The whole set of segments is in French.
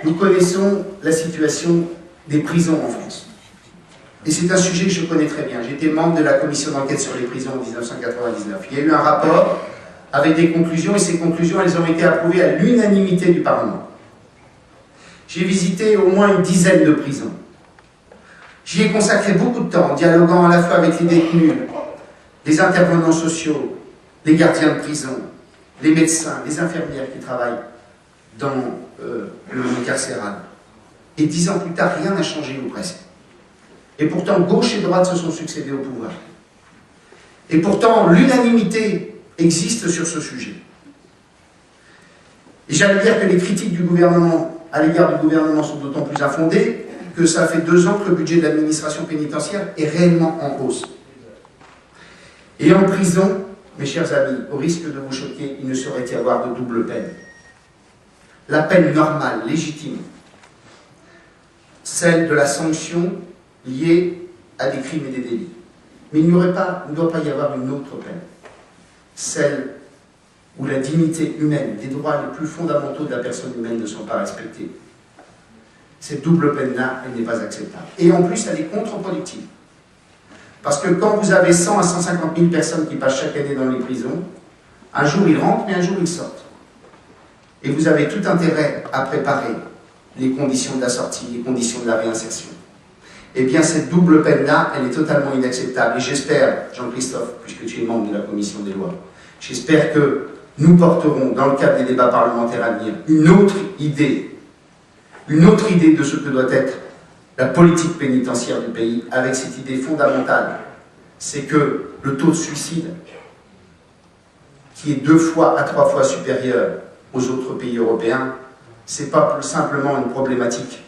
nous connaissons la situation des prisons en France. Et c'est un sujet que je connais très bien. J'étais membre de la commission d'enquête sur les prisons en 1999. Il y a eu un rapport avec des conclusions, et ces conclusions, elles ont été approuvées à l'unanimité du Parlement. J'ai visité au moins une dizaine de prisons. J'y ai consacré beaucoup de temps, en dialoguant à la fois avec les détenus, les intervenants sociaux, les gardiens de prison, les médecins, les infirmières qui travaillent dans le monde carcéral. Et 10 ans plus tard, rien n'a changé ou presque. Et pourtant, gauche et droite se sont succédés au pouvoir. Et pourtant, l'unanimité existe sur ce sujet. Et j'allais dire que les critiques du gouvernement, à l'égard du gouvernement, sont d'autant plus infondées que ça fait 2 ans que le budget de l'administration pénitentiaire est réellement en hausse. Et en prison, mes chers amis, au risque de vous choquer, il ne saurait y avoir de double peine. La peine normale, légitime, celle de la sanction liée à des crimes et des délits. Mais il ne doit pas y avoir une autre peine, celle où la dignité humaine, les droits les plus fondamentaux de la personne humaine ne sont pas respectés. Cette double peine-là, elle n'est pas acceptable. Et en plus, elle est contre-productive. Parce que quand vous avez 100 à 150 000 personnes qui passent chaque année dans les prisons, un jour ils rentrent, mais un jour ils sortent. Et vous avez tout intérêt à préparer les conditions de la sortie, les conditions de la réinsertion. Eh bien, cette double peine-là, elle est totalement inacceptable. Et j'espère, Jean-Christophe, puisque tu es membre de la commission des lois, j'espère que nous porterons, dans le cadre des débats parlementaires à venir, une autre idée de ce que doit être la politique pénitentiaire du pays, avec cette idée fondamentale, c'est que le taux de suicide, qui est 2 fois à 3 fois supérieur aux autres pays européens, ce n'est pas simplement une problématique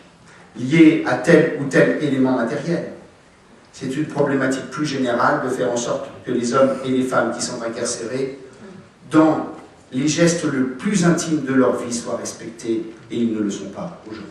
liée à tel ou tel élément matériel. C'est une problématique plus générale de faire en sorte que les hommes et les femmes qui sont incarcérés, dans les gestes les plus intimes de leur vie, soient respectés, et ils ne le sont pas aujourd'hui.